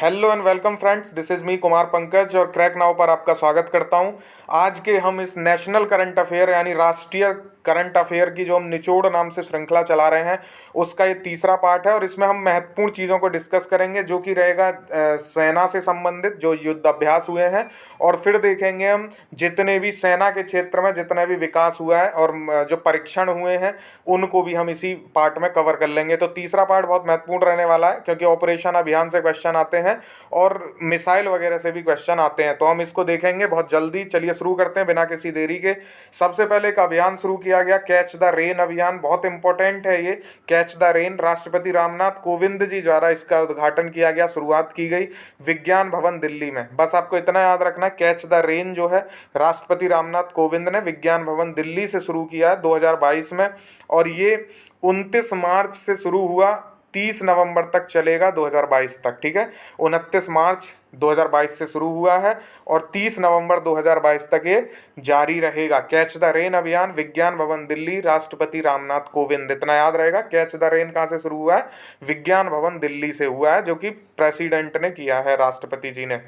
Hello and welcome friends, this is me Kumar Pankaj और crack now पर आपका स्वागत करता हूं। आज के हम इस नेशनल करंट अफेयर यानी राष्ट्रीय करंट अफेयर की जो हम निचोड़ नाम से श्रृंखला चला रहे हैं उसका ये तीसरा पार्ट है और इसमें हम महत्वपूर्ण चीज़ों को डिस्कस करेंगे जो कि रहेगा सेना से संबंधित जो युद्ध अभ्यास हुए हैं। और फिर देखेंगे हम जितने भी सेना के क्षेत्र में जितना भी विकास हुआ है और जो परीक्षण हुए हैं उनको भी हम इसी पार्ट में कवर कर लेंगे। तो तीसरा पार्ट बहुत महत्वपूर्ण रहने वाला है क्योंकि ऑपरेशन अभियान से क्वेश्चन आते हैं और मिसाइल वगैरह से भी क्वेश्चन आते हैं, तो हम इसको देखेंगे बहुत जल्दी। चलिए शुरू करते हैं बिना किसी देरी के। सबसे पहले एक अभियान शुरू किया गया, कैच द रेन अभियान। बहुत इंपॉर्टेंट है ये कैच द रेन। राष्ट्रपति रामनाथ कोविंद जी द्वारा इसका उद्घाटन किया गया, शुरुआत की गई विज्ञान भवन दिल्ली में। बस आपको इतना याद रखना, कैच द रेन जो है राष्ट्रपति रामनाथ कोविंद ने विज्ञान भवन दिल्ली से शुरू किया है 2022 में और ये 29 मार्च से शुरू हुआ, 30 नवंबर तक चलेगा 2022 तक। ठीक है, 29 मार्च 2022 से शुरू हुआ है और 30 नवंबर 2022 तक ये जारी रहेगा। कैच द रेन अभियान, विज्ञान भवन दिल्ली, राष्ट्रपति रामनाथ कोविंद। इतना याद रहेगा। कैच द रेन कहाँ से शुरू हुआ है? विज्ञान भवन दिल्ली से हुआ है, जो कि प्रेसिडेंट ने किया है, राष्ट्रपति जी ने।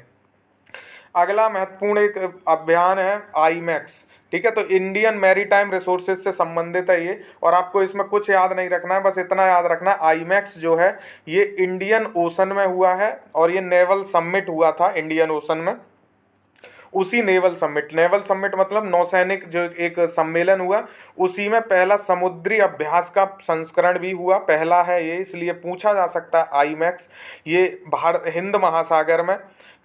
अगला महत्वपूर्ण एक अभियान है आईमैक्स। ठीक है, तो इंडियन मैरीटाइम रिसोर्सेज से संबंधित है ये और आपको इसमें कुछ याद नहीं रखना है, बस इतना याद रखना है आईमैक्स जो है ये इंडियन ओशन में हुआ है और ये नेवल समिट हुआ था इंडियन ओशन में। उसी नेवल समिट मतलब नौसैनिक जो एक सम्मेलन हुआ, उसी में पहला समुद्री अभ्यास का संस्करण भी हुआ। पहला है ये, इसलिए पूछा जा सकता है आईमैक्स। ये भारत हिंद महासागर में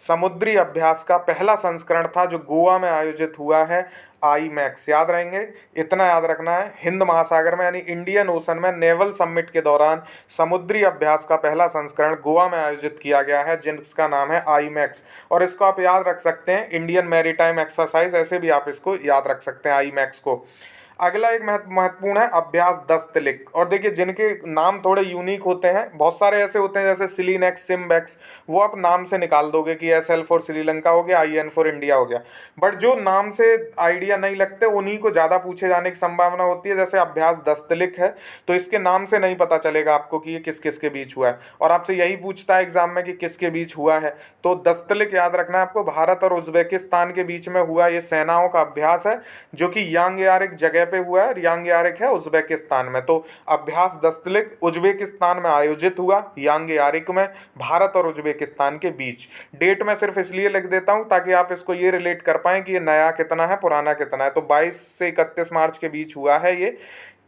समुद्री अभ्यास का पहला संस्करण था जो गोवा में आयोजित हुआ है। आईमैक्स याद रहेंगे, इतना याद रखना है। हिंद महासागर में यानी इंडियन ओशन में नेवल समिट के दौरान समुद्री अभ्यास का पहला संस्करण गोवा में आयोजित किया गया है जिसका नाम है आईमैक्स। और इसको आप याद रख सकते हैं इंडियन मैरीटाइम एक्सरसाइज, ऐसे भी आप इसको याद रख सकते हैं आईमैक्स को। अगला एक महत्वपूर्ण है अभ्यास दस्तलिक। और देखिए जिनके नाम थोड़े यूनिक होते हैं, बहुत सारे ऐसे होते हैं जैसे सिलीनेक्स, सिम्बेक्स, वो आप नाम से निकाल दोगे कि SL फॉर श्रीलंका हो गया, IN फॉर इंडिया हो गया। बट जो नाम से आइडिया नहीं लगते उन्हीं को ज़्यादा पूछे जाने की संभावना होती है। जैसे अभ्यास दस्तलिक है तो इसके नाम से नहीं पता चलेगा आपको कि ये किस किस के बीच हुआ है, और आपसे यही पूछता है एग्जाम में कि किसके बीच हुआ है। तो दस्तलिक याद रखना है आपको, भारत और उज्बेकिस्तान के बीच में हुआ ये सेनाओं का अभ्यास है जो कि यांग यारिक जगह पे हुआ है। यांग यारिक है उज्बेकिस्तान में। तो अभ्यास दस्तलिक उज्बेकिस्तान में आयोजित हुआ, यांग यारिक में, भारत और उज्बेकिस्तान के बीच। डेट मैं सिर्फ इसलिए लिख देता हूं ताकि आप इसको ये रिलेट कर पाएं कि ये नया कितना है पुराना कितना है। तो 22 से 31 मार्च के बीच हुआ है ये,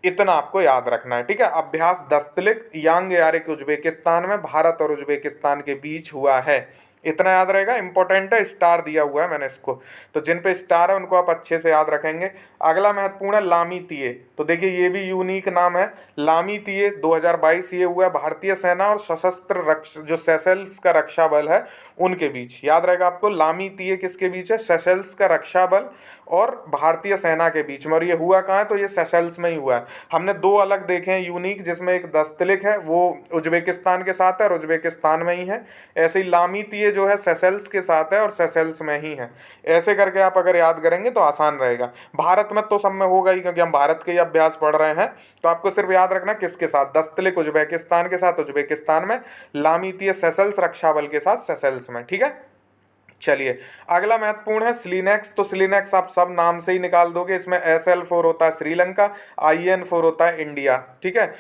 इतना आपको याद रखना है। ठीक है, अभ्यास दस्तलिक यांग यारिक उज्बेकिस्तान में, भारत और उज्बेकिस्तान के बीच हुआ है। इतना याद रहेगा, इंपॉर्टेंट है, स्टार दिया हुआ है मैंने इसको, तो जिन पे स्टार है उनको आप अच्छे से याद रखेंगे। अगला महत्वपूर्ण है लामीतीये। तो देखिए ये भी यूनिक नाम है, लामीतीये 2022। ये हुआ है भारतीय सेना और सशस्त्र रक्षा जो सेशल्स का रक्षा बल है उनके बीच। याद रहेगा आपको, लामीतीये किसके बीच है? सेशल्स का रक्षा बल और भारतीय सेना के बीच में। और ये हुआ कहाँ है? तो ये सेशल्स में ही हुआ है। हमने दो अलग देखे हैं यूनिक, जिसमें एक दस्तलिक है वो उज्बेकिस्तान के साथ है और उज्बेकिस्तान में ही है। ऐसे ही लामीतीये जो है सेशल्स के साथ है और सेशल्स में ही है। ऐसे करके आप अगर याद करेंगे तो आसान रहेगा। भारत में तो सब में होगा ही क्योंकि हम भारत के ही अभ्यास पढ़ रहे हैं। तो आपको सिर्फ याद रखना किसके साथ, दस्तलिक उज्बेकिस्तान के साथ उज्बेकिस्तान में, लामीतीये सेशल्स रक्षा बल के साथ सेशल्स में। ठीक है, चलिए अगला महत्वपूर्ण है स्लीनेक्स। तो स्लीनेक्स आप सब नाम से ही निकाल दोगे। इसमें SL फॉर होता है श्रीलंका, IN फॉर होता है इंडिया। ठीक है,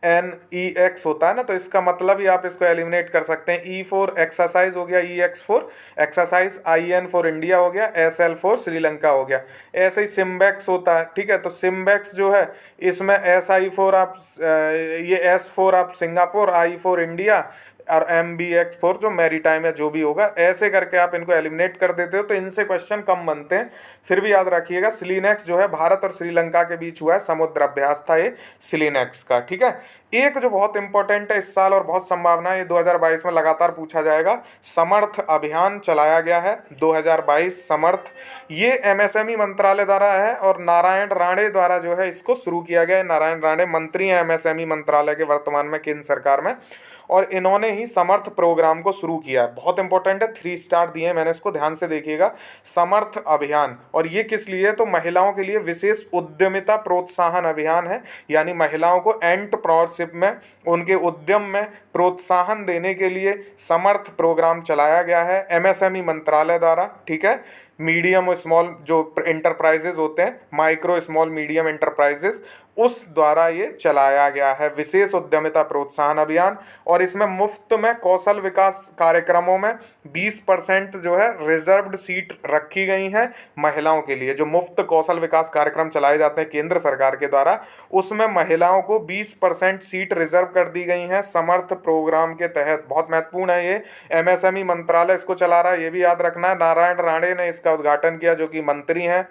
SLINEX होता है ना, तो इसका मतलब ही आप इसको एलिमिनेट कर सकते हैं। E फॉर एक्सरसाइज हो गया, EX for exercise, IN for India हो गया, SL फॉर श्रीलंका हो गया। ऐसे ही सिम्बेक्स होता है। ठीक है, तो सिम्बेक्स जो है इसमें SI फॉर आप ये S फॉर आप सिंगापुर, I फॉर इंडिया और MBX फॉर जो मैरीटाइम है जो भी होगा। ऐसे करके आप इनको एलिमिनेट कर देते हो तो इनसे क्वेश्चन कम बनते हैं। फिर भी याद रखिएगा स्लीनेक्स जो है भारत और श्रीलंका के बीच हुआ है, समुद्र अभ्यास था ये स्लीनेक्स का। ठीक है, एक जो बहुत इंपॉर्टेंट है इस साल और बहुत संभावना है ये 2022 में लगातार पूछा जाएगा, समर्थ अभियान चलाया गया है 2022। समर्थ ये MSME मंत्रालय द्वारा है और नारायण राणे द्वारा जो है इसको शुरू किया गया है। नारायण राणे मंत्री हैं MSME मंत्रालय के वर्तमान में केंद्र सरकार में, और इन्होंने ही समर्थ प्रोग्राम को शुरू किया है। बहुत इंपॉर्टेंट है, 3 स्टार दिए हैं मैंने, इसको ध्यान से देखिएगा। समर्थ अभियान, और ये किस लिए? तो महिलाओं के लिए विशेष उद्यमिता प्रोत्साहन अभियान है, यानी महिलाओं को एंटरप्रेन्योरशिप एंटरप्रेन्योरशिप में, उनके उद्यम में प्रोत्साहन देने के लिए समर्थ प्रोग्राम चलाया गया है एमएसएमई मंत्रालय द्वारा। ठीक है, मीडियम और स्मॉल जो इंटरप्राइजेज होते हैं, माइक्रो स्मॉल मीडियम इंटरप्राइजेज, उस द्वारा ये चलाया गया है विशेष उद्यमिता प्रोत्साहन अभियान। और इसमें मुफ्त में कौशल विकास कार्यक्रमों में 20% जो है रिजर्व्ड सीट रखी गई हैं महिलाओं के लिए। जो मुफ्त कौशल विकास कार्यक्रम चलाए जाते हैं केंद्र सरकार के द्वारा, उसमें महिलाओं को 20% सीट रिजर्व कर दी गई हैं समर्थ प्रोग्राम के तहत। बहुत महत्वपूर्ण है ये, एमएसएमई मंत्रालय इसको चला रहा है, ये भी याद रखना है। नारायण राणे ने इसका उद्घाटन किया, जो कि मंत्री हैं।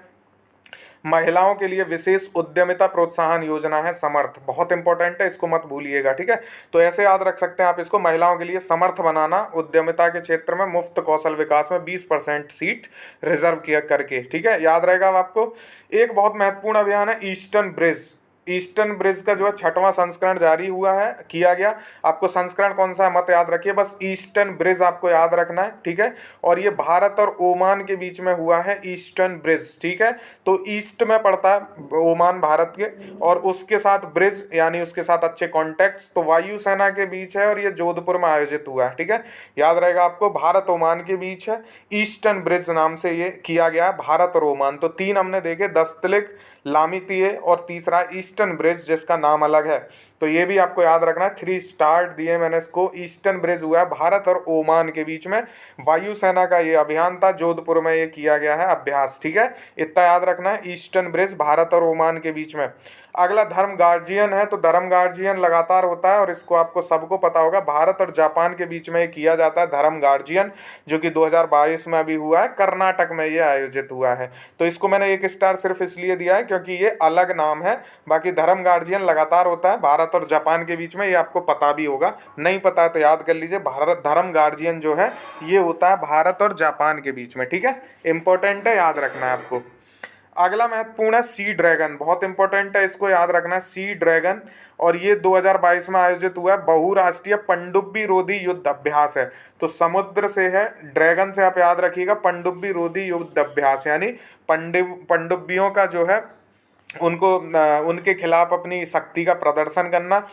महिलाओं के लिए विशेष उद्यमिता प्रोत्साहन योजना है समर्थ, बहुत इंपॉर्टेंट है, इसको मत भूलिएगा। ठीक है, तो ऐसे याद रख सकते हैं आप इसको, महिलाओं के लिए समर्थ बनाना, उद्यमिता के क्षेत्र में मुफ्त कौशल विकास में 20% सीट रिजर्व किया करके। ठीक है, याद रहेगा आपको। एक बहुत महत्वपूर्ण अभियान है ईस्टर्न ब्रिज। ईस्टर्न ब्रिज का जो है 6वां संस्करण जारी हुआ है, किया गया। आपको संस्करण कौन सा है मत याद रखिए, बस ईस्टर्न ब्रिज आपको याद रखना है। ठीक है, और ये भारत और ओमान के बीच में हुआ है ईस्टर्न ब्रिज। ठीक है, तो ईस्ट में पड़ता है ओमान भारत के, और उसके साथ ब्रिज यानी उसके साथ अच्छे कॉन्टेक्ट्स तो वायुसेना के बीच है, और ये जोधपुर में आयोजित हुआ है। ठीक है, याद रहेगा आपको, भारत ओमान के बीच है, ईस्टर्न ब्रिज नाम से ये किया गया है, भारत और ओमान। तो 3 हमने देखे, दस्तलिक, लामितीये और तीसरा ईस्टर्न ब्रिज जिसका नाम अलग है। तो ये भी आपको याद रखना है, 3 स्टार दिए मैंने इसको। ईस्टर्न ब्रिज हुआ है भारत और ओमान के बीच में, वायुसेना का ये अभियान था, जोधपुर में ये किया गया है अभ्यास। ठीक है, इतना याद रखना है, ईस्टर्न ब्रिज भारत और ओमान के बीच में। अगला धर्म गार्जियन है, तो धर्म गार्जियन लगातार होता है और इसको आपको सबको पता होगा, भारत और जापान के बीच में ये किया जाता है धर्म गार्जियन, जो कि 2022 में अभी हुआ है, कर्नाटक में ये आयोजित हुआ है। तो इसको मैंने 1 स्टार सिर्फ इसलिए दिया है क्योंकि ये अलग नाम है, बाकी धर्म गार्जियन लगातार होता है भारत और जापान के बीच में, ये आपको पता भी होगा, नहीं पता है तो याद कर लीजिए। भारत धर्म गार्जियन जो है ये होता है भारत और जापान के बीच में। ठीक है, इंपॉर्टेंट है, याद रखना है आपको। अगला महत्वपूर्ण है सी ड्रैगन, बहुत इंपॉर्टेंट है, इसको याद रखना है, सी ड्रैगन। और ये 2022 में आयोजित हुआ है, बहुराष्ट्रीय पनडुब्बी रोधी युद्ध अभ्यास है। तो समुद्र से है, ड्रैगन से आप याद रखिएगा, पनडुब्बी रोधी युद्ध अभ्यास यानी पनडुब्बियों का जो है उनको उनके खिलाफ अपनी शक्ति का प्रदर्शन करना।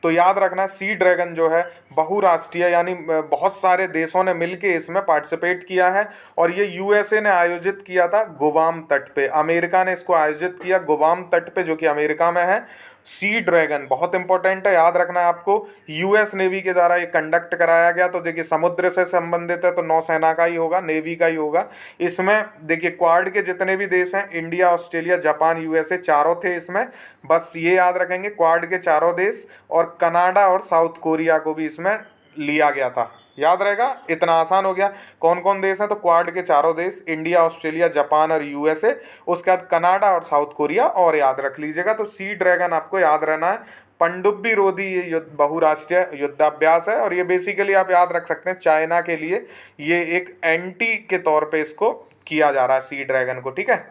तो याद रखना, सी ड्रैगन जो है बहुराष्ट्रीय यानी बहुत सारे देशों ने मिलके इसमें पार्टिसिपेट किया है, और ये यूएसए ने आयोजित किया था गुआम तट पे, अमेरिका ने इसको आयोजित किया गुआम तट पे, जो कि अमेरिका में है। सी ड्रैगन बहुत इंपॉर्टेंट है, याद रखना है आपको, यूएस नेवी के द्वारा ये कंडक्ट कराया गया। तो देखिए समुद्र से संबंधित है तो नौसेना का ही होगा, नेवी का ही होगा। इसमें देखिए क्वाड के जितने भी देश हैं, इंडिया, ऑस्ट्रेलिया, जापान, यूएसए, चारों थे इसमें, बस ये याद रखेंगे क्वाड के चारों देश, और कनाडा और साउथ कोरिया को भी इसमें लिया गया था। याद रहेगा, इतना आसान हो गया। कौन कौन देश हैं, तो क्वाड के चारों देश, इंडिया, ऑस्ट्रेलिया, जापान और यूएसए, उसके बाद कनाडा और साउथ कोरिया, और याद रख लीजिएगा। तो सी ड्रैगन आपको याद रहना है, पनडुब्बी रोधी ये युद्ध बहुराष्ट्रीय युद्धाभ्यास है, और ये बेसिकली आप याद रख सकते हैं चाइना के लिए ये एक एंटी के तौर पे इसको किया जा रहा है, सी ड्रैगन को। ठीक है,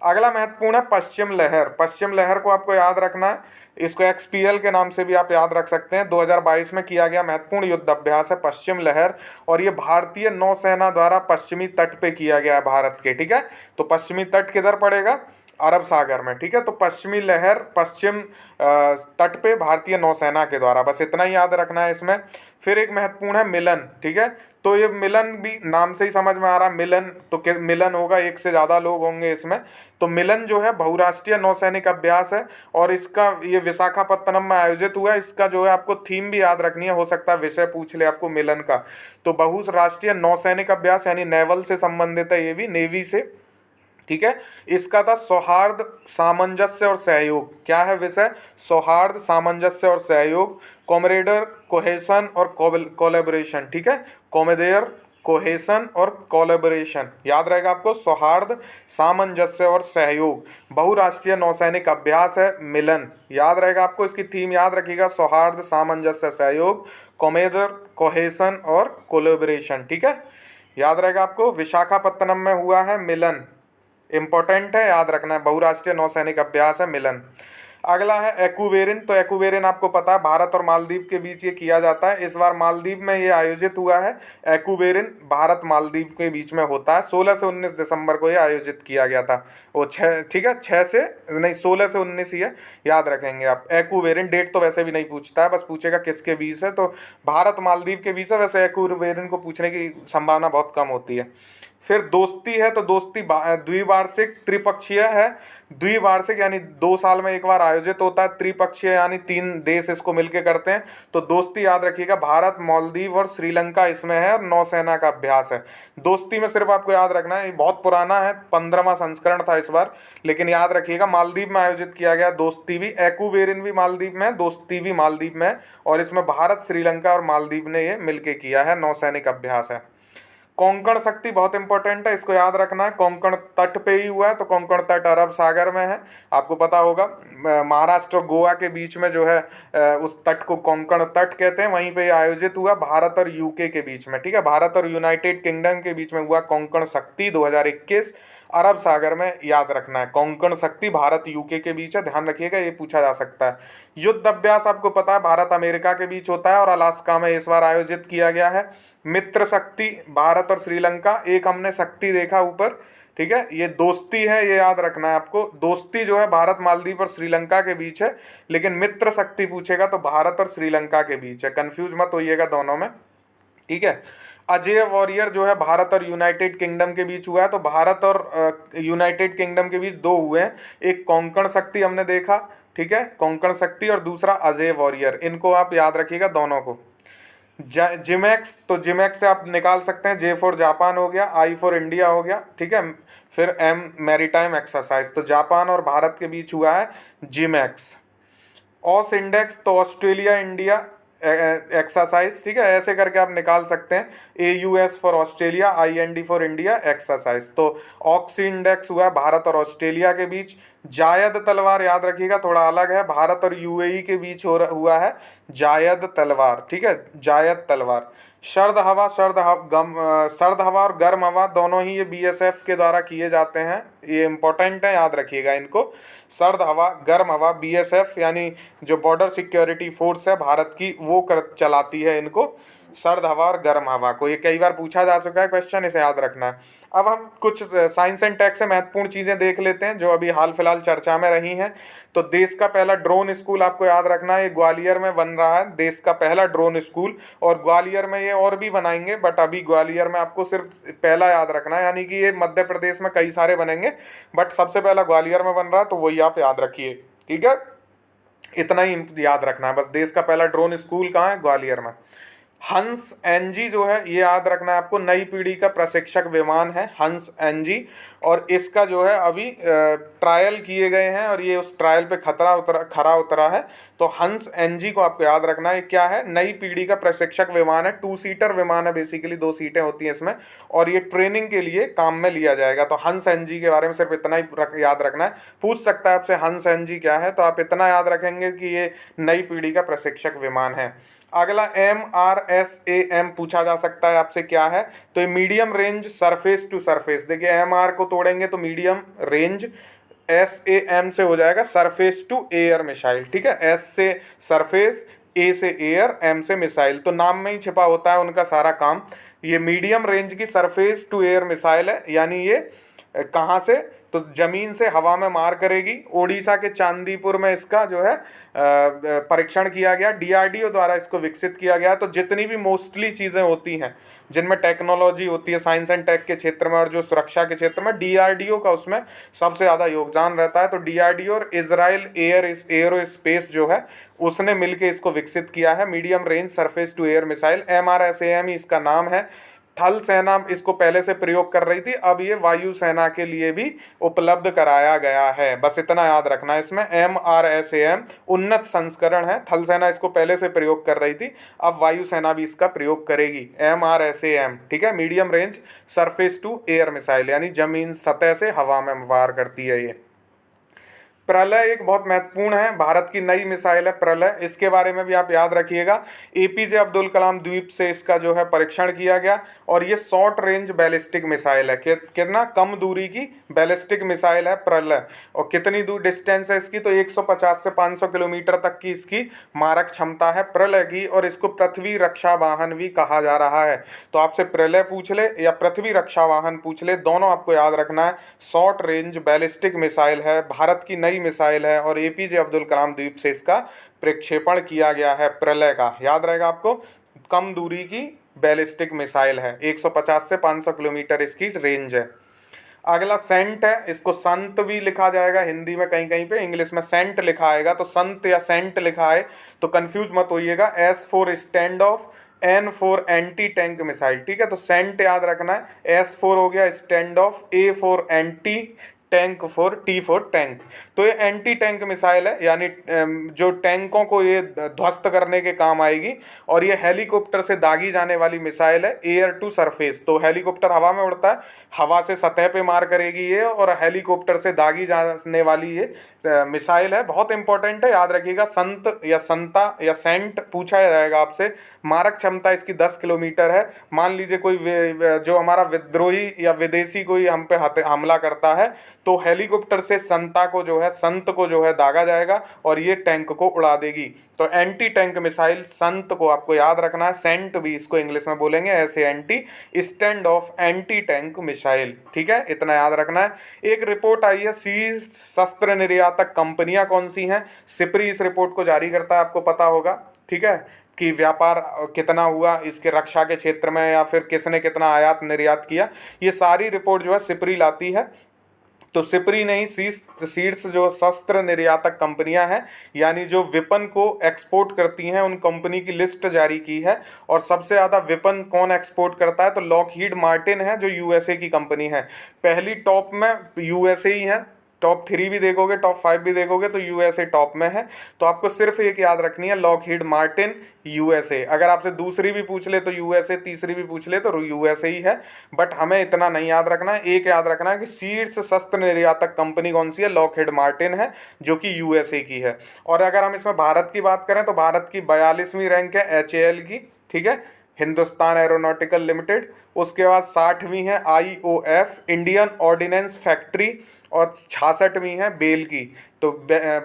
अगला महत्वपूर्ण है पश्चिम लहर। पश्चिम लहर को आपको याद रखना है, इसको एक्सपीएल के नाम से भी आप याद रख सकते हैं। 2022 में किया गया महत्वपूर्ण युद्ध अभ्यास है पश्चिम लहर, और ये भारतीय नौसेना द्वारा पश्चिमी तट पे किया गया है भारत के। ठीक है, तो पश्चिमी तट किधर पड़ेगा, अरब सागर में। ठीक है, तो पश्चिमी लहर पश्चिम तट पे भारतीय नौसेना के द्वारा, बस इतना ही याद रखना है इसमें। फिर एक महत्वपूर्ण है मिलन। ठीक है, तो ये मिलन भी नाम से ही समझ में आ रहा, मिलन तो मिलन होगा, एक से ज़्यादा लोग होंगे इसमें। तो मिलन जो है बहुराष्ट्रीय नौसैनिक अभ्यास है, और इसका ये विशाखापत्तनम में आयोजित हुआ है। इसका जो है आपको थीम भी याद रखनी है, हो सकता है विषय पूछ ले आपको मिलन का। तो बहुराष्ट्रीय नौसैनिक अभ्यास यानी नेवल से संबंधित है, ये भी नेवी से। ठीक है, इसका था सौहार्द, सामंजस्य और सहयोग। क्या है विषय, सौहार्द, सामंजस्य और सहयोग, कॉमरेडर, कोहेसन और कोलैबोरेशन। ठीक है, कॉमेडेयर, कोहेसन और कोलैबोरेशन, याद रहेगा आपको, सौहार्द, सामंजस्य और सहयोग, बहुराष्ट्रीय नौसैनिक अभ्यास है मिलन। याद रहेगा आपको, इसकी थीम याद रखिएगा, सौहार्द, सामंजस्य, सहयोग, कॉमेडर, कोहेसन और कोलैबोरेशन। ठीक है, याद रहेगा आपको, विशाखापत्तनम में हुआ है मिलन, इंपॉर्टेंट है, याद रखना है, बहुराष्ट्रीय नौसैनिक अभ्यास है मिलन। अगला है एक्वेरिन। तो एक्वेरिन आपको पता है भारत और मालदीव के बीच ये किया जाता है। इस बार मालदीव में ये आयोजित हुआ है। एक्वेरिन भारत मालदीव के बीच में होता है। 16 से 19 दिसंबर को ये आयोजित किया गया था। वो छः, ठीक है, 6 से नहीं 16 से 19 ही है, याद रखेंगे आप। एक्वेरिन डेट तो वैसे भी नहीं पूछता है, बस पूछेगा किसके बीच है, तो भारत मालदीव के बीच है। वैसे एक्वेरिन को पूछने की संभावना बहुत कम होती है। फिर दोस्ती है। तो दोस्ती द्विवार्षिक त्रिपक्षीय है। द्विवार्षिक यानी 2 साल में एक बार आयोजित होता है। त्रिपक्षीय यानी 3 देश इसको मिलके करते हैं। तो दोस्ती याद रखिएगा, भारत, मालदीव और श्रीलंका इसमें है, और नौसेना का अभ्यास है। दोस्ती में सिर्फ आपको याद रखना है, ये बहुत पुराना है, 15वां संस्करण था इस बार, लेकिन याद रखिएगा मालदीव में आयोजित किया गया। दोस्ती भी, एक्वेरिन भी मालदीव में है, दोस्ती भी मालदीव में है, और इसमें भारत, श्रीलंका और मालदीव ने ये मिलके किया है, नौसैनिक अभ्यास है। कोंकण शक्ति बहुत इंपॉर्टेंट है, इसको याद रखना है। कोंकण तट पे ही हुआ है, तो कोंकण तट अरब सागर में है, आपको पता होगा। महाराष्ट्र और गोवा के बीच में जो है उस तट को कोंकण तट कहते हैं। वहीं पे ये आयोजित हुआ भारत और यूके के बीच में, ठीक है, भारत और यूनाइटेड किंगडम के बीच में हुआ कोंकण शक्ति 2021 अरब सागर में। याद रखना है, कोंकण शक्ति भारत यूके के बीच है, ध्यान रखिएगा, ये पूछा जा सकता है। युद्ध अभ्यास आपको पता है भारत अमेरिका के बीच होता है, और अलास्का में इस बार आयोजित किया गया है। मित्र शक्ति भारत और श्रीलंका, एक हमने शक्ति देखा ऊपर, ठीक है, ये दोस्ती है, ये याद रखना है आपको। दोस्ती जो है भारत, मालदीव और श्रीलंका के बीच है, लेकिन मित्र शक्ति पूछेगा तो भारत और श्रीलंका के बीच है, कंफ्यूज मत होइएगा दोनों में, ठीक है। अजय वॉरियर जो है भारत और यूनाइटेड किंगडम के बीच हुआ है। तो भारत और यूनाइटेड किंगडम के बीच 2 हुए हैं, एक कोंकण शक्ति हमने देखा, ठीक है, कोंकण शक्ति, और दूसरा अजय वॉरियर। इनको आप याद रखिएगा दोनों को। जिमैक्स, तो जिमैक्स से आप निकाल सकते हैं, जे फॉर जापान हो गया, आई फॉर इंडिया हो गया, ठीक है, फिर एम मैरीटाइम एक्सरसाइज। तो जापान और भारत के बीच हुआ है जिमैक्स। ऑस इंडेक्स, तो ऑस्ट्रेलिया इंडिया एक्सरसाइज, ठीक है, ऐसे करके आप निकाल सकते हैं। AUS for Australia, IND for India exercise. तो ऑक्सी इंडेक्स हुआ भारत और ऑस्ट्रेलिया के बीच। जायद तलवार याद रखिएगा, थोड़ा अलग है, भारत और UAE के बीच हुआ है जायद तलवार, ठीक है, जायद तलवार। सर्द हवा, सर्द हवा और गर्म हवा दोनों ही ये BSF के द्वारा किए जाते हैं, ये इंपॉर्टेंट है, याद रखिएगा इनको। सर्द हवा, गर्म हवा, BSF यानी जो बॉर्डर सिक्योरिटी फोर्स है भारत की, वो चलाती है इनको, सर्द हवा और गर्म हवा को। ये कई बार पूछा जा चुका है क्वेश्चन, इसे याद रखना है। अब हम कुछ साइंस एंड टेक से महत्वपूर्ण चीज़ें देख लेते हैं जो अभी हाल फिलहाल चर्चा में रही हैं। तो देश का पहला ड्रोन स्कूल आपको याद रखना है, ये ग्वालियर में बन रहा है, देश का पहला ड्रोन स्कूल। और ग्वालियर में ये और भी बनाएंगे, बट अभी ग्वालियर में आपको सिर्फ पहला याद रखना है, यानी कि ये मध्य प्रदेश में कई सारे बनेंगे, बट सबसे पहला ग्वालियर में बन रहा है, तो वही आप याद रखिए, ठीक है, इतना ही याद रखना है बस। देश का पहला ड्रोन स्कूल कहाँ है? ग्वालियर में। हंस NG जो है ये याद रखना है आपको, नई पीढ़ी का प्रशिक्षक विमान है हंस NG, और इसका जो है अभी ट्रायल किए गए हैं, और ये उस ट्रायल पे खरा उतरा है। तो हंस NG को आपको याद रखना है, ये क्या है? नई पीढ़ी का प्रशिक्षक विमान है, 2 सीटर विमान है, बेसिकली 2 सीटें होती हैं इसमें, और ये ट्रेनिंग के लिए काम में लिया जाएगा। तो हंस NG के बारे में सिर्फ इतना ही याद रखना है। पूछ सकता है आपसे हंस NG क्या है, तो आप इतना याद रखेंगे कि ये नई पीढ़ी का प्रशिक्षक विमान है। अगला MRSAM पूछा जा सकता है आपसे, क्या है? तो ये medium range surface to surface. देखिए MR को तोड़ेंगे तो मीडियम रेंज, SAM से हो जाएगा सरफेस टू एयर मिसाइल, ठीक है, S से सरफेस, A से एयर, M से मिसाइल। तो नाम में ही छिपा होता है उनका सारा काम। ये मीडियम रेंज की सरफेस टू एयर मिसाइल है, यानी ये कहाँ से? तो जमीन से हवा में मार करेगी। ओडिशा के चांदीपुर में इसका जो है परीक्षण किया गया, DRDO द्वारा इसको विकसित किया गया। तो जितनी भी मोस्टली चीज़ें होती हैं जिनमें टेक्नोलॉजी होती है साइंस एंड टेक के क्षेत्र में और जो सुरक्षा के क्षेत्र में, DRDO का उसमें सबसे ज़्यादा योगदान रहता है। तो DRDO और इजराइल एरोस्पेस जो है उसने मिलकर इसको विकसित किया है, medium range surface to air missile. MRSAM ही इसका नाम है। थल सेना इसको पहले से प्रयोग कर रही थी, अब ये वायु सेना के लिए भी उपलब्ध कराया गया है। बस इतना याद रखना है इसमें। MRSAM उन्नत संस्करण है, थल सेना इसको पहले से प्रयोग कर रही थी, अब वायु सेना भी इसका प्रयोग करेगी। MRSAM, ठीक है, medium range surface to air missile, यानी जमीन सतह से हवा में वार करती है ये। प्रलय एक बहुत महत्वपूर्ण है, भारत की नई मिसाइल है प्रलय, इसके बारे में भी आप याद रखिएगा। एपीजे अब्दुल कलाम द्वीप से इसका जो है परीक्षण किया गया और ये शॉर्ट रेंज बैलिस्टिक मिसाइल है। कितना कम दूरी की बैलिस्टिक मिसाइल है प्रलय। और कितनी दूर डिस्टेंस है इसकी, तो 150 से 500 किलोमीटर तक की इसकी मारक क्षमता है प्रलय की, और इसको पृथ्वी रक्षा वाहन भी कहा जा रहा है। तो आपसे प्रलय पूछ ले या पृथ्वी रक्षा वाहन पूछ ले, दोनों आपको याद रखना है। शॉर्ट रेंज बैलिस्टिक मिसाइल है, भारत की नई मिसाइल है और एपीजे अब्दुल कलाम द्वीप से इसका प्रक्षेपण किया गया है प्रलय का, याद रहेगा आपको। कम दूरी की बैलिस्टिक मिसाइल है, 150 से 500 किलोमीटर इसकी रेंज है। अगला सेंट है, इसको संत भी लिखा जाएगा हिंदी में, कहीं कहीं पे इंग्लिश में सेंट लिखा आएगा, तो संत या सेंट लिखा है तो कंफ्यूज मत होइएगा। S for stand off, N for anti tank missile, ठीक है। तो सेंट याद रखना है, एस फॉर हो गया stand of, A for anti, tank for, T for tank. तो ये एंटी टैंक मिसाइल है, यानी जो टैंकों को ये ध्वस्त करने के काम आएगी। और ये हेलीकॉप्टर से दागी जाने वाली मिसाइल है, एयर टू सरफेस। तो हेलीकॉप्टर हवा में उड़ता है, हवा से सतह पे मार करेगी ये, और हेलीकॉप्टर से दागी जाने वाली ये मिसाइल है। बहुत इंपॉर्टेंट है, याद रखिएगा। संत या संता या सेंट पूछा जाएगा आपसे। मारक क्षमता इसकी 10 किलोमीटर है। मान लीजिए कोई जो हमारा विद्रोही या विदेशी कोई हम पे हमला करता है, तो हेलीकॉप्टर से संता को जो है, संत को जो है दागा जाएगा और ये टैंक को उड़ा देगी। तो एंटी टैंक मिसाइल संत को आपको याद रखना है, सेंट भी इसको इंग्लिश में बोलेंगे ऐसे, anti stand of anti tank missile, ठीक है, इतना याद रखना है। एक रिपोर्ट आई है, शीर्ष शस्त्र निर्यातक कंपनियां कौन सी हैं। सिप्री इस रिपोर्ट को जारी करता है, आपको पता होगा, ठीक है, कि व्यापार कितना हुआ इसके रक्षा के क्षेत्र में, या फिर किसने कितना आयात निर्यात किया। ये सारी रिपोर्ट जो है सिप्री लाती है। तो सिप्री ने ही शीर्ष जो शस्त्र निर्यातक कंपनियां हैं, यानी जो विपन को एक्सपोर्ट करती हैं, उन कंपनी की लिस्ट जारी की है। और सबसे ज़्यादा विपन कौन एक्सपोर्ट करता है, तो लॉकहीड मार्टिन है, जो यूएसए की कंपनी है। पहली टॉप में यूएसए ही है, टॉप 3 भी देखोगे, टॉप 5 भी देखोगे तो यूएसए टॉप में है। तो आपको सिर्फ एक याद रखनी है, लॉकहीड मार्टिन यूएसए। अगर आपसे दूसरी भी पूछ ले तो यूएसए, तीसरी भी पूछ ले तो यूएसए ही है, बट हमें इतना नहीं याद रखना है। एक याद रखना है कि शीर्ष शस्त्र निर्यातक कंपनी कौन सी है, लॉकहीड मार्टिन है, जो कि यूएसए की है। और अगर हम इसमें भारत की बात करें तो भारत की 42वीं रैंक है एचएएल की, ठीक है, हिंदुस्तान एरोनॉटिकल लिमिटेड। उसके बाद 60वीं है आईओएफ, इंडियन ऑर्डिनेंस फैक्ट्री, और 66वीं है बेल की, तो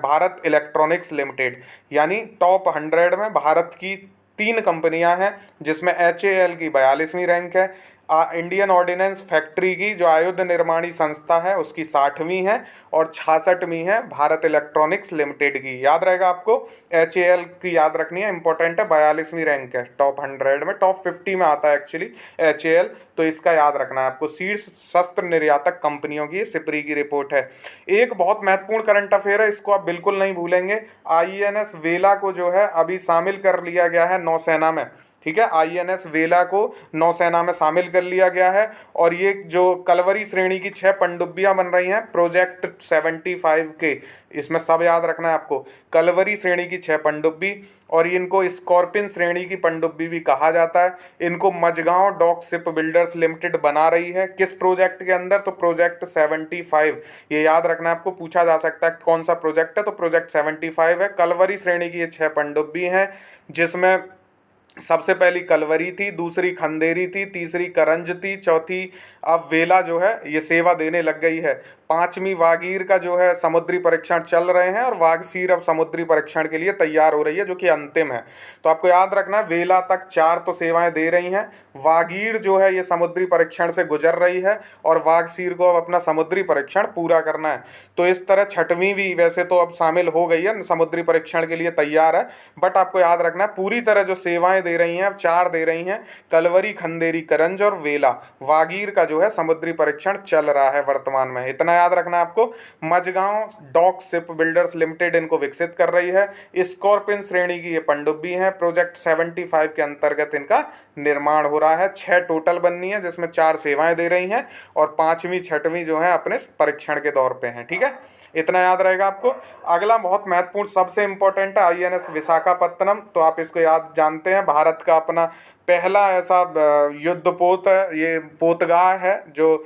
भारत इलेक्ट्रॉनिक्स लिमिटेड। यानी टॉप 100 में भारत की 3 कंपनियां हैं, जिसमें एचएएल की 42वीं रैंक है, इंडियन ऑर्डिनेंस फैक्ट्री की जो आयुध निर्माणी संस्था है उसकी 60वीं है, और 66वीं है भारत इलेक्ट्रॉनिक्स लिमिटेड की। याद रहेगा आपको, एचएएल की याद रखनी है, इंपॉर्टेंट है, 42वीं रैंक है टॉप 100 में, टॉप 50 में आता है एक्चुअली एचएएल, तो इसका याद रखना है आपको। शीर्ष शस्त्र निर्यातक कंपनियों की सिप्री की रिपोर्ट है। एक बहुत महत्वपूर्ण करंट अफेयर है, इसको आप बिल्कुल नहीं भूलेंगे। आईएनएस वेला को जो है अभी शामिल कर लिया गया है नौसेना में, ठीक है, आईएनएस वेला को नौसेना में शामिल कर लिया गया है। और ये जो कलवरी श्रेणी की 6 पनडुब्बियां बन रही हैं प्रोजेक्ट 75 के, इसमें सब याद रखना है आपको, कलवरी श्रेणी की 6 पनडुब्बी, और इनको स्कॉर्पिन श्रेणी की पनडुब्बी भी कहा जाता है। इनको Mazagon dock shipbuilders limited बना रही है, किस प्रोजेक्ट के अंदर, तो प्रोजेक्ट 75। ये याद रखना है आपको, पूछा जा सकता है कौन सा प्रोजेक्ट है, तो प्रोजेक्ट 75 है। कलवरी श्रेणी की ये 6 पनडुब्बी हैं, जिसमें सबसे पहली कलवरी थी, दूसरी खंदेरी थी, तीसरी करंज थी, चौथी अब वेला जो है ये सेवा देने लग गई है। 5वीं वागीर का जो है समुद्री परीक्षण चल रहे हैं, और वागसीर अब समुद्री परीक्षण के लिए तैयार हो रही है, जो कि अंतिम है। तो आपको याद रखना है, वेला तक 4 तो सेवाएं दे रही हैं, वागीर जो है ये समुद्री परीक्षण से गुजर रही है, और वागसीर को अब अपना समुद्री परीक्षण पूरा करना है। तो इस तरह 6वीं भी वैसे तो अब शामिल हो गई है, समुद्री परीक्षण के लिए तैयार है, बट आपको याद रखना है पूरी तरह जो सेवाएं दे रही हैं अब 4 दे रही हैं, कलवरी, खंदेरी, करंज और वेला। वागीर का जो है समुद्री परीक्षण चल रहा है वर्तमान में, इतना याद रखना है आपको। Mazagon dock shipbuilders limited इनको विकसित कर रही है। स्कॉर्पिन श्रेणी की ये पनडुब्बी है, प्रोजेक्ट 75 के अंतर्गत इनका निर्माण हो रहा है। 6 टोटल बननी है, जिसमें 4 सेवाएं दे रही हैं, और 5वीं 6वीं जो है अपने परीक्षण के दौर पे हैं, ठीक है, इतना याद रहेगा आपको। अगला बहुत महत्वपूर्ण, सबसे इंपॉर्टेंट है आईएनएस विशाखापत्तनम, तो आप इसको याद जानते हैं, भारत का अपना पहला ऐसा युद्धपोत है, ये पोतगाह है जो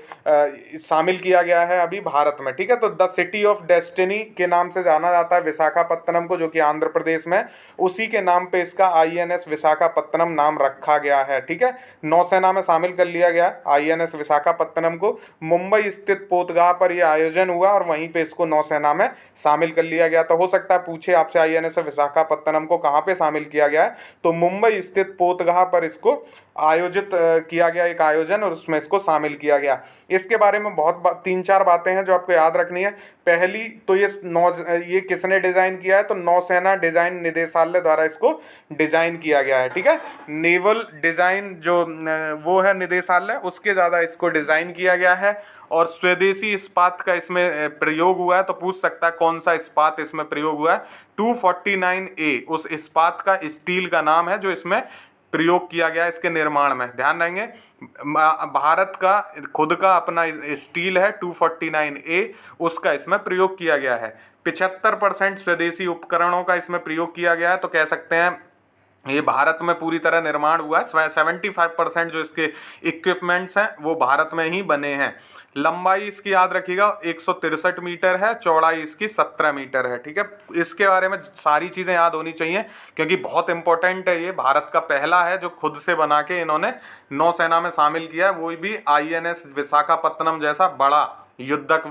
शामिल किया गया है अभी भारत में। ठीक है, तो द सिटी ऑफ डेस्टिनी के नाम से जाना जाता है विशाखापत्तनम को, जो कि आंध्र प्रदेश में, उसी के नाम पे इसका आईएनएस विशाखापत्तनम नाम रखा गया है। ठीक है, नौसेना में शामिल कर लिया गया आईएनएस विशाखापत्तनम को। मुंबई स्थित पोतगाह पर यह आयोजन हुआ और वहीं पे इसको नौसेना में शामिल कर लिया गया। तो हो सकता है पूछे आपसे आईएनएस विशाखापत्तनम को कहाँ पे शामिल किया गया है, तो मुंबई स्थित पोतगाह पर इसको आयोजित किया गया एक आयोजन, और उसमें इसको शामिल किया गया। इसके बारे में तीन चार बातें हैं जो आपको याद रखनी है। पहली तो ये किसने डिजाइन किया है, तो नौसेना डिजाइन निदेशालय द्वारा इसको डिजाइन किया गया है। ठीक है, नेवल डिजाइन जो वो है निदेशालय, उसके ज़्यादा इसको डिजाइन किया गया है। और स्वदेशी इस्पात का इसमें प्रयोग हुआ है, तो पूछ सकता है कौन सा इस्पात इसमें प्रयोग हुआ है। 249A उस इस्पात का, स्टील का नाम है जो इसमें प्रयोग किया गया इसके निर्माण में। ध्यान रहेंगे, भारत का खुद का अपना स्टील है 249A, उसका इसमें प्रयोग किया गया है। 75% स्वदेशी उपकरणों का इसमें प्रयोग किया गया है, तो कह सकते हैं ये भारत में पूरी तरह निर्माण हुआ है। 75% जो इसके इक्विपमेंट्स हैं वो भारत में ही बने हैं। लंबाई इसकी याद रखिएगा 163 मीटर है, चौड़ाई इसकी 17 मीटर है। ठीक है, इसके बारे में सारी चीज़ें याद होनी चाहिए क्योंकि बहुत इंपॉर्टेंट है। ये भारत का पहला है जो खुद से बना के इन्होंने नौसेना में शामिल किया है, वो भी आईएनएस विशाखापत्तनम जैसा बड़ा युद्धक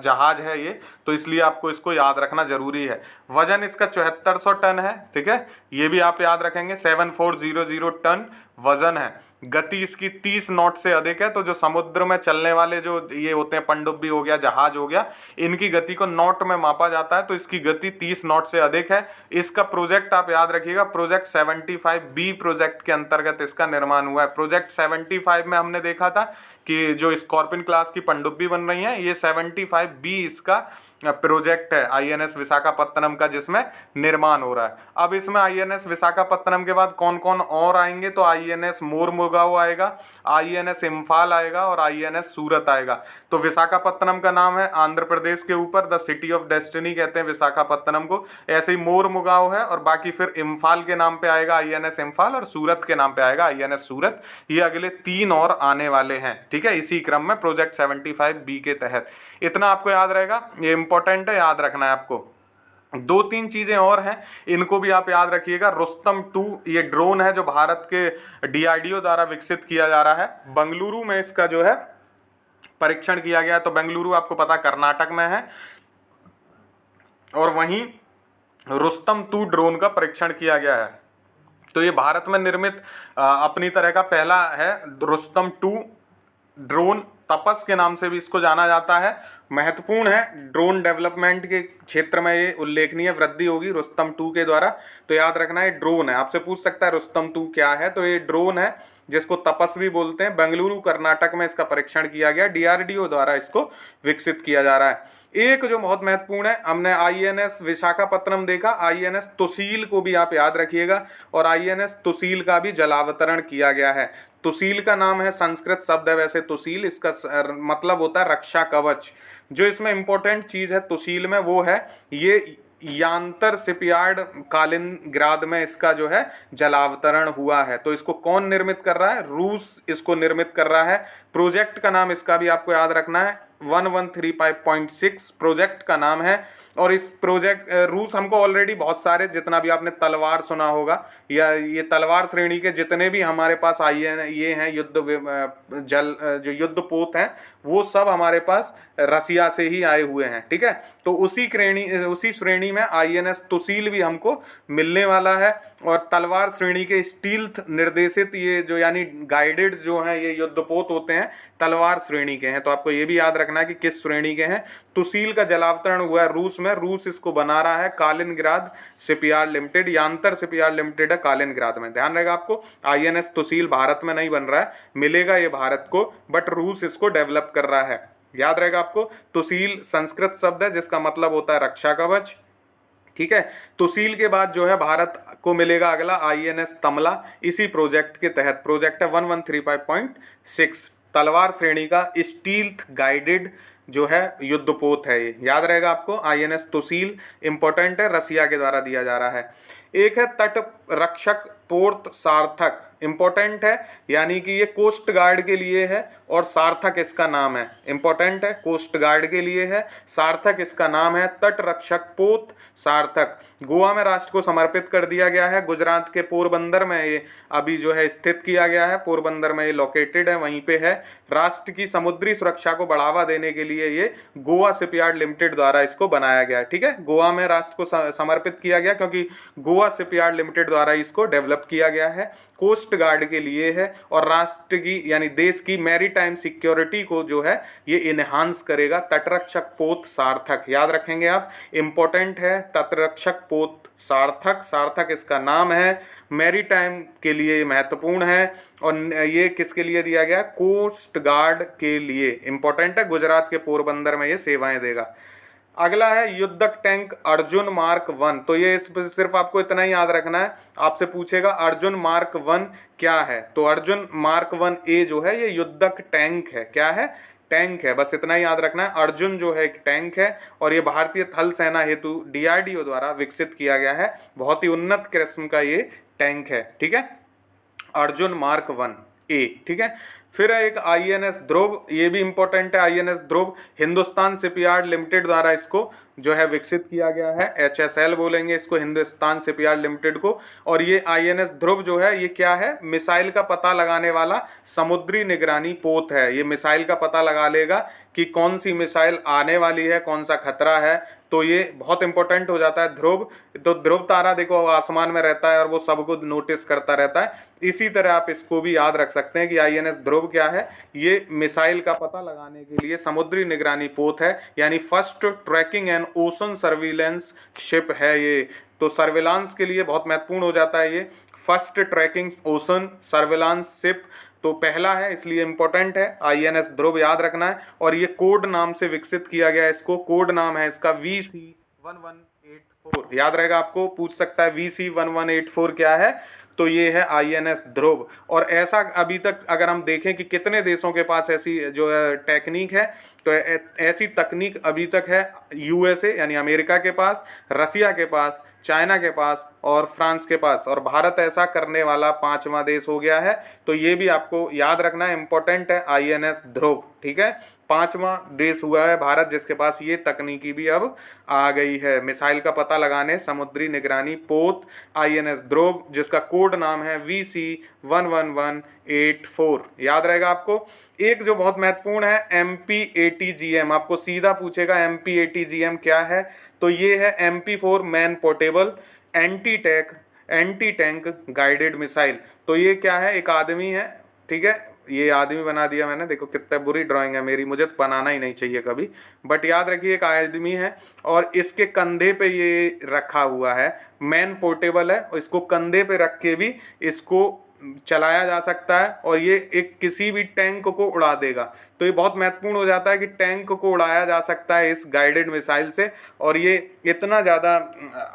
जहाज है ये, तो इसलिए आपको इसको याद रखना जरूरी है। वजन इसका 7400 टन है। ठीक है, ये भी आप याद रखेंगे, 7400 टन वजन है। गति इसकी 30 नॉट से अधिक है, तो जो समुद्र में चलने वाले जो ये होते हैं, पनडुब्बी हो गया, जहाज हो गया, इनकी गति को नॉट में मापा जाता है, तो इसकी गति 30 नॉट से अधिक है। इसका प्रोजेक्ट आप याद रखिएगा, प्रोजेक्ट 75B प्रोजेक्ट के अंतर्गत इसका निर्माण हुआ है। प्रोजेक्ट 75 में हमने देखा था कि जो स्कॉर्पिन क्लास की पनडुब्बी बन रही है, ये 75B इसका प्रोजेक्ट है आईएनएस विशाखापत्तनम का, जिसमें निर्माण हो रहा है। अब इसमें आईएनएस विशाखापत्तनम के बाद कौन कौन और आएंगे, तो आईएनएस मोरमुगाओ आएगा, आईएनएस इम्फाल आएगा और आईएनएस सूरत आएगा। तो विशाखापत्तनम का नाम है आंध्र प्रदेश के ऊपर, द सिटी ऑफ डेस्टिनी कहते हैं विशाखापत्तनम को। ऐसे ही मोरमुगाओ है, और बाकी फिर इम्फाल के नाम पे आएगा आईएनएस इम्फाल, और सूरत के नाम पे आएगा आईएनएस सूरत। ये अगले 3 और आने वाले हैं। ठीक है, इसी क्रम में प्रोजेक्ट 75B के तहत। इतना आपको याद रहेगा, ये इंपॉर्टेंट है, याद रखना है आपको। 2-3 चीजें और हैं, इनको भी आप याद रखिएगा। रुस्तम 2 ये ड्रोन है जो भारत के डीआरडीओ द्वारा विकसित किया जा रहा है। बेंगलुरु में इसका जो है परीक्षण किया गया, तो बेंगलुरु आपको पता कर्नाटक में है, और वहीं रुस्तम 2 ड्रोन का परीक्षण किया गया है। तो ये भारत में निर्मित अपनी तरह का पहला है रुस्तम 2 ड्रोन। तपस के नाम से भी इसको जाना जाता है। महत्वपूर्ण है, ड्रोन डेवलपमेंट के क्षेत्र में ये उल्लेखनीय वृद्धि होगी रुस्तम 2 के द्वारा। तो याद रखना है ड्रोन है, आपसे पूछ सकता है रुस्तम 2 क्या है, तो ये ड्रोन है जिसको तपस भी बोलते हैं। बेंगलुरु कर्नाटक में इसका परीक्षण किया गया, डीआरडीओ द्वारा इसको विकसित किया जा रहा है। एक जो बहुत महत्वपूर्ण है, हमने आईएनएस विशाखापत्तनम देखा, आईएनएस तुसील को भी आप याद रखिएगा, और आईएनएस तुसील का भी जलावतरण किया गया है। तुसील का नाम है, संस्कृत शब्द है वैसे तुसील, इसका मतलब होता है रक्षा कवच। जो इसमें इंपॉर्टेंट चीज है तुसील में वो है ये यांतर शिपयार्ड कालिनग्राद में इसका जो है जलावतरण हुआ है। तो इसको कौन निर्मित कर रहा है, रूस इसको निर्मित कर रहा है। प्रोजेक्ट का नाम इसका भी आपको याद रखना है, 1135.6 प्रोजेक्ट का नाम है। और इस प्रोजेक्ट रूस हमको ऑलरेडी बहुत सारे, जितना भी आपने तलवार सुना होगा, या ये तलवार श्रेणी के जितने भी हमारे पास ये हैं जो युद्धपोत हैं, वो सब हमारे पास रसिया से ही आए हुए हैं। ठीक है, तो उसी श्रेणी में आईएनएस तुसील भी हमको मिलने वाला है। और तलवार श्रेणी के स्टील्थ निर्देशित ये जो यानी गाइडेड जो हैं ये युद्धपोत होते हैं, तलवार श्रेणी के हैं। तो आपको ये भी याद रखना है कि किस श्रेणी के हैं। तुसील का जलावतरण हुआ है रूस में, रूस इसको बना रहा है कालिनग्राद शिपयार्ड लिमिटेड, यांतर शिपयार्ड लिमिटेड है कालिनग्राद में। ध्यान रहेगा आपको, आईएनएस तुसील भारत में नहीं बन रहा है, मिलेगा ये भारत को, बट रूस इसको डेवलप कर रहा है। याद रहेगा आपको, तुसील संस्कृत शब्द है जिसका मतलब होता है रक्षा कवच। ठीक है, तुसील के बाद जो है भारत को मिलेगा अगला आईएनएस तमला, इसी प्रोजेक्ट के तहत। प्रोजेक्ट है 1135.6, तलवार श्रेणी का स्टील्थ गाइडेड जो है युद्धपोत है ये। याद रहेगा आपको, आईएनएस तुसील इंपॉर्टेंट है, रसिया के द्वारा दिया जा रहा है। एक है तट रक्षक पोर्ट सार्थक, इंपॉर्टेंट है, यानी कि ये कोस्ट गार्ड के लिए है और सार्थक इसका नाम है। इंपॉर्टेंट है, कोस्ट गार्ड के लिए है, सार्थक इसका नाम है तट रक्षक पोत सार्थक। गोवा में राष्ट्र को समर्पित कर दिया गया है। गुजरात के पोरबंदर में ये अभी जो है स्थित किया गया है, पोरबंदर में ये लोकेटेड है, वहीं पे है। राष्ट्र की समुद्री सुरक्षा को बढ़ावा देने के लिए ये गोवा शिपयार्ड लिमिटेड द्वारा इसको बनाया गया है। ठीक है, गोवा में राष्ट्र को समर्पित किया गया क्योंकि गोवा शिपयार्ड लिमिटेड द्वारा इसको डेवलप किया गया है, कोस्ट गार्ड के लिए है और राष्ट्र की यानी देश की मैरीटाइम सिक्योरिटी को जो है ये इनहांस करेगा। तटरक्षक पोत सार्थक याद रखेंगे आप, इंपॉर्टेंट है। तटरक्षक पोत सार्थक, सार्थक इसका नाम है, मैरीटाइम के लिए महत्वपूर्ण है और ये किसके लिए दिया गया? कोस्ट गार्ड के लिए। इंपॉर्टेंट है, गुजरात के पोरबंदर में ये सेवाएं देगा। अगला है युद्धक टैंक अर्जुन मार्क 1। तो ये सिर्फ आपको इतना ही याद रखना है, आपसे पूछेगा अर्जुन मार्क 1 क्या है, तो अर्जुन मार्क 1A जो है ये युद्धक टैंक है। क्या है? टैंक है, बस इतना ही याद रखना है। अर्जुन जो है एक टैंक है और ये भारतीय थल सेना हेतु DRDO द्वारा विकसित किया गया है। बहुत ही उन्नत किस्म का ये टैंक है। ठीक है, अर्जुन मार्क 1A। ठीक है, फिर है एक INS ध्रुव, ये भी इंपॉर्टेंट है। INS ध्रुव हिंदुस्तान शिपयार्ड लिमिटेड द्वारा इसको जो है विकसित किया गया है। HSL बोलेंगे इसको, हिंदुस्तान शिपयार्ड लिमिटेड को। और ये INS ध्रुव जो है ये क्या है? मिसाइल का पता लगाने वाला समुद्री निगरानी पोत है। ये मिसाइल का पता लगा लेगा कि कौन सी मिसाइल आने वाली है, कौन सा खतरा है, तो ये बहुत इंपॉर्टेंट हो जाता है। ध्रुव, तो ध्रुव तारा देखो आसमान में रहता है और वो सबको नोटिस करता रहता है। इसी तरह आप इसको भी याद रख सकते हैं कि INS ध्रुव क्या है? ये मिसाइल का पता लगाने के लिए समुद्री निगरानी पोत है, यानी first tracking and ocean surveillance ship है ये। तो सर्विलांस के लिए बहुत महत्वपूर्ण हो जाता है ये, first tracking ocean surveillance ship तो पहला है, इसलिए इंपॉर्टेंट है। INS ध्रुव याद रखना है। और ये कोड नाम से विकसित किया गया है, इसको कोड नाम है इसका VC1184। याद रहेगा, आपको पूछ सकता है VC1184 क्या है, तो ये है INS ध्रुव। और ऐसा अभी तक अगर हम देखें कि कितने देशों के पास ऐसी जो है टेक्निक है, तो ऐसी तकनीक अभी तक है USA यानी अमेरिका के पास, रसिया के पास, चाइना के पास और फ्रांस के पास, और भारत ऐसा करने वाला 5वां देश हो गया है। तो ये भी आपको याद रखना है, इंपॉर्टेंट है INS ध्रुव। ठीक है, 5वां देश हुआ है भारत जिसके पास ये तकनीकी भी अब आ गई है, मिसाइल का पता लगाने समुद्री निगरानी पोत INS ध्रुव, जिसका कोड नाम है VC1184। याद रहेगा आपको। एक जो बहुत महत्वपूर्ण है MPATGM, आपको सीधा पूछेगा MPATGM क्या है, तो ये है MP4 man portable anti tank guided missile. तो ये क्या है? एक आदमी है, ठीक है, ये आदमी बना दिया मैंने, देखो कितना बुरी ड्राइंग है मेरी, मुझे तो बनाना ही नहीं चाहिए कभी, बट याद रखिए एक आदमी है और इसके कंधे पे ये रखा हुआ है, मैन पोर्टेबल है और इसको कंधे पे रख के भी इसको चलाया जा सकता है और ये एक किसी भी टैंक को उड़ा देगा। तो ये बहुत महत्वपूर्ण हो जाता है कि टैंक को उड़ाया जा सकता है इस गाइडेड मिसाइल से, और ये इतना ज़्यादा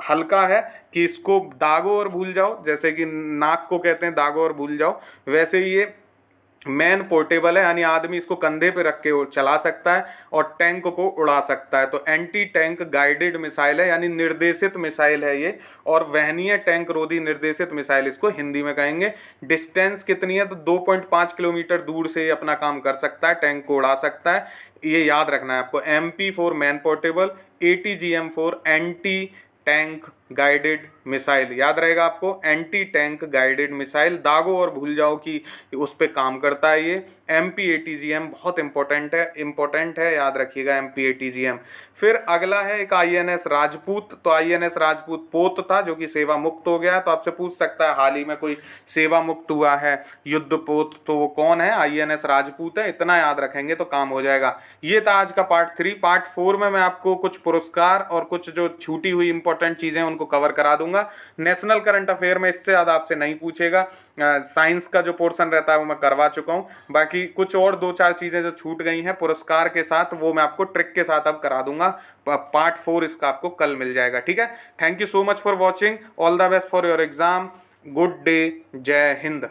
हल्का है कि इसको दागो और भूल जाओ, जैसे कि नाक को कहते हैं दागो और भूल जाओ, वैसे ही ये मैन पोर्टेबल है, यानी आदमी इसको कंधे पे रख के चला सकता है और टैंक को उड़ा सकता है। तो एंटी टैंक गाइडेड मिसाइल है, यानी निर्देशित मिसाइल है ये, और वहनीय टैंक रोधी निर्देशित मिसाइल इसको हिंदी में कहेंगे। डिस्टेंस कितनी है? तो 2.5 किलोमीटर दूर से ये अपना काम कर सकता है, टैंक को उड़ा सकता है। ये याद रखना है आपको। MP4 man portable, ATGM4 anti tank guided missile, याद रहेगा आपको, एंटी टैंक गाइडेड मिसाइल, दागो और भूल जाओ कि उस पर काम करता है ये। MPATGM बहुत इंपॉर्टेंट है, याद रखिएगा MPATGM। फिर अगला है एक INS राजपूत। तो INS राजपूत पोत था जो कि सेवा मुक्त हो गया, तो आपसे पूछ सकता है हाल ही में कोई सेवा मुक्त हुआ है युद्ध पोत, तो वो कौन है? INS राजपूत है, इतना याद रखेंगे तो काम हो जाएगा। ये था आज का पार्ट 3। पार्ट 4 में मैं आपको कुछ पुरस्कार और कुछ जो छूटी हुई इंपॉर्टेंट चीजें उनको कवर करा दूंगा। नेशनल करंट अफेयर में इससे ज्यादा आपसे नहीं पूछेगा, साइंस का जो पोर्शन रहता है वो मैं करवा चुका हूँ। बाकी कुछ और 2-4 चीजें जो छूट गई हैं पुरस्कार के साथ, वो मैं आपको ट्रिक के साथ अब करा दूंगा। पार्ट 4 इसका आपको कल मिल जाएगा। ठीक है, thank you so much for watching, all the best for your exam, good day, जय हिंद।